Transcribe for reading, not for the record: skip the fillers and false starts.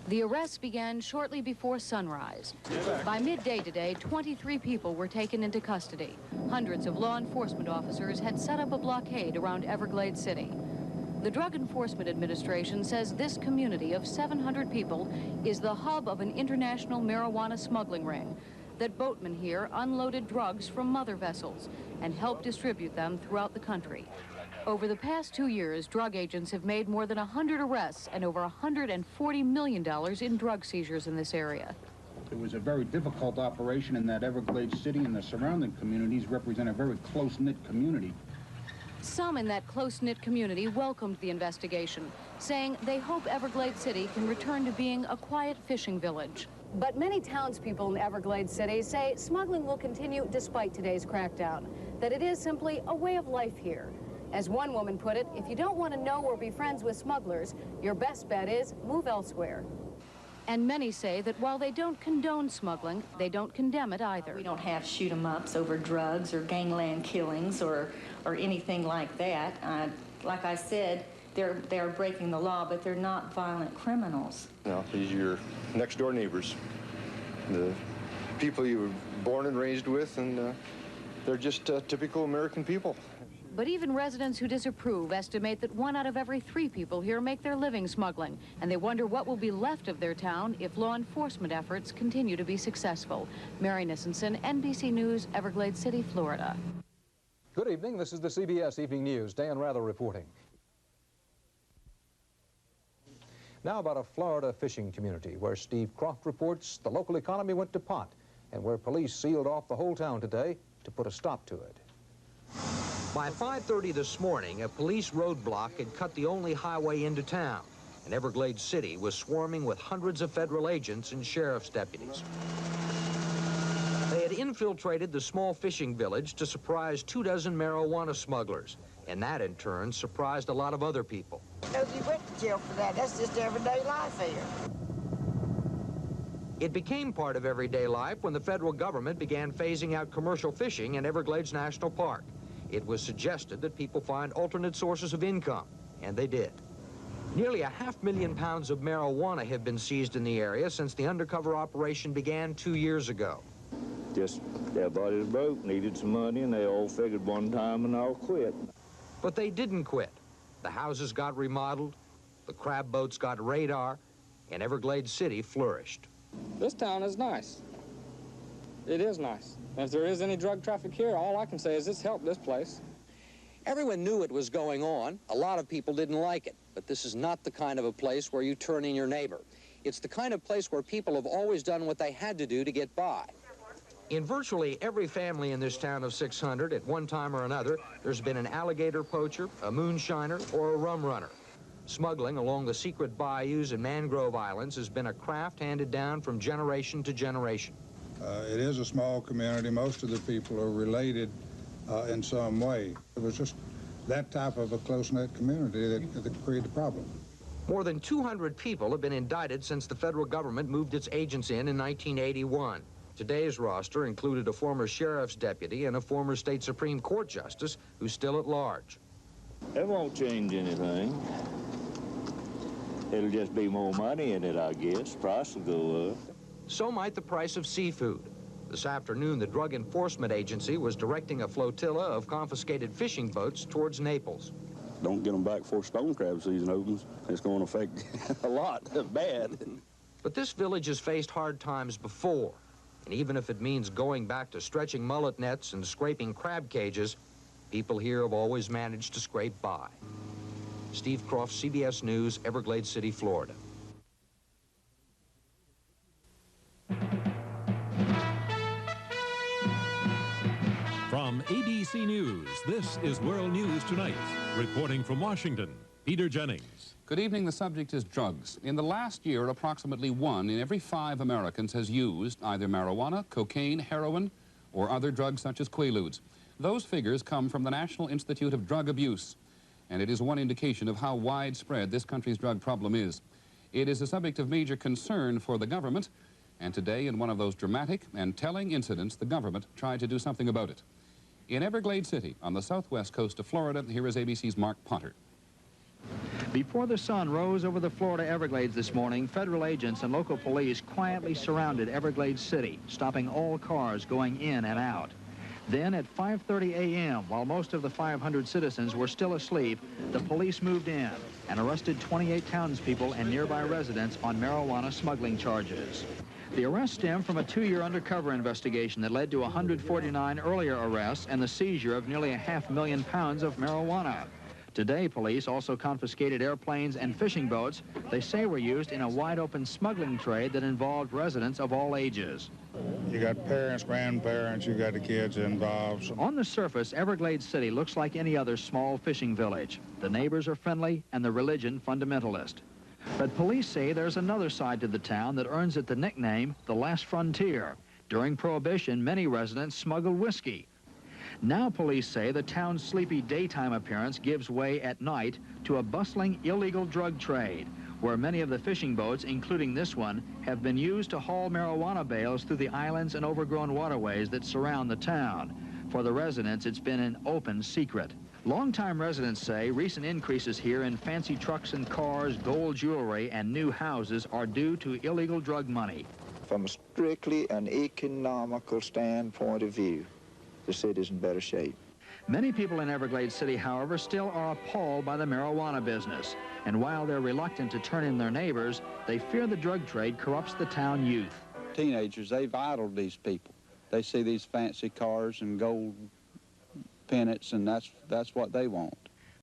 The arrests began shortly before sunrise. By midday today, 23 people were taken into custody. Hundreds of law enforcement officers had set up a blockade around Everglades City. The Drug Enforcement Administration says this community of 700 people is the hub of an international marijuana smuggling ring, that boatmen here unloaded drugs from mother vessels and helped distribute them throughout the country. Over the past 2 years, drug agents have made more than 100 arrests and over $140 million in drug seizures in this area. It was a very difficult operation in that Everglades City and the surrounding communities represent a very close-knit community. Some in that close-knit community welcomed the investigation, saying they hope Everglades City can return to being a quiet fishing village. But many townspeople in Everglades City say smuggling will continue despite today's crackdown, that it is simply a way of life here. As one woman put it, if you don't want to know or be friends with smugglers, your best bet is move elsewhere. And many say that while they don't condone smuggling, they don't condemn it either. We don't have shoot-'em-ups over drugs or gangland killings or anything like that. Like I said, they're breaking the law, but they're not violent criminals. No, these are your next-door neighbors, the people you were born and raised with, and they're just typical American people. But even residents who disapprove estimate that 1 out of every 3 people here make their living smuggling, and they wonder what will be left of their town if law enforcement efforts continue to be successful. Mary Nissenson, NBC News, Everglades City, Florida. Good evening. This is the CBS Evening News. Dan Rather reporting. Now about a Florida fishing community where Steve Croft reports the local economy went to pot and where police sealed off the whole town today to put a stop to it. By 5:30 this morning, a police roadblock had cut the only highway into town, and Everglades City was swarming with hundreds of federal agents and sheriff's deputies. They had infiltrated the small fishing village to surprise 24 marijuana smugglers, and that in turn surprised a lot of other people. Nobody went to jail for that. That's just everyday life here. It became part of everyday life when the federal government began phasing out commercial fishing in Everglades National Park. It was suggested that people find alternate sources of income, and they did. Nearly 500,000 pounds of marijuana have been seized in the area since the undercover operation began 2 years ago. Just everybody's broke, needed some money, and they all figured one time and all quit. But they didn't quit. The houses got remodeled, the crab boats got radar, and Everglades City flourished. This town is nice. It is nice. And if there is any drug traffic here, all I can say is it's helped this place. Everyone knew it was going on. A lot of people didn't like it. But this is not the kind of a place where you turn in your neighbor. It's the kind of place where people have always done what they had to do to get by. In virtually every family in this town of 600, at one time or another, there's been an alligator poacher, a moonshiner, or a rum runner. Smuggling along the secret bayous and mangrove islands has been a craft handed down from generation to generation. It is a small community. Most of the people are related in some way. It was just that type of a close-knit community that created the problem. More than 200 people have been indicted since the federal government moved its agents in 1981. Today's roster included a former sheriff's deputy and a former state Supreme Court justice who's still at large. It won't change anything. It'll just be more money in it, I guess. Price will go up. So might the price of seafood. This afternoon, the Drug Enforcement Agency was directing a flotilla of confiscated fishing boats towards Naples. Don't get them back before stone crab season opens. It's going to affect a lot, bad. But this village has faced hard times before. And even if it means going back to stretching mullet nets and scraping crab cages, people here have always managed to scrape by. Steve Croft, CBS News, Everglades City, Florida. From ABC News, this is World News Tonight. Reporting from Washington, Peter Jennings. Good evening. The subject is drugs. In the last year, approximately 1 in every 5 Americans has used either marijuana, cocaine, heroin, or other drugs such as Quaaludes. Those figures come from the National Institute of Drug Abuse, and it is one indication of how widespread this country's drug problem is. It is a subject of major concern for the government, and today, in one of those dramatic and telling incidents, the government tried to do something about it. In Everglades City, on the southwest coast of Florida, here is ABC's Mark Potter. Before the sun rose over the Florida Everglades this morning, federal agents and local police quietly surrounded Everglades City, stopping all cars going in and out. Then at 5:30 a.m., while most of the 500 citizens were still asleep, the police moved in and arrested 28 townspeople and nearby residents on marijuana smuggling charges. The arrest stemmed from a 2-year undercover investigation that led to 149 earlier arrests and the seizure of nearly 500,000 pounds of marijuana. Today, police also confiscated airplanes and fishing boats they say were used in a wide-open smuggling trade that involved residents of all ages. You got parents, grandparents, you got the kids involved. On the surface, Everglades City looks like any other small fishing village. The neighbors are friendly and the religion fundamentalist. But police say there's another side to the town that earns it the nickname, the Last Frontier. During Prohibition, many residents smuggled whiskey. Now police say the town's sleepy daytime appearance gives way at night to a bustling illegal drug trade, where many of the fishing boats, including this one, have been used to haul marijuana bales through the islands and overgrown waterways that surround the town. For the residents, it's been an open secret. Longtime residents say recent increases here in fancy trucks and cars, gold jewelry, and new houses are due to illegal drug money. From strictly an economical standpoint of view, the city's in better shape. Many people in Everglades City, however, still are appalled by the marijuana business. And while they're reluctant to turn in their neighbors, they fear the drug trade corrupts the town youth. Teenagers, they've idled these people. They see these fancy cars and gold pennants, and that's what they want.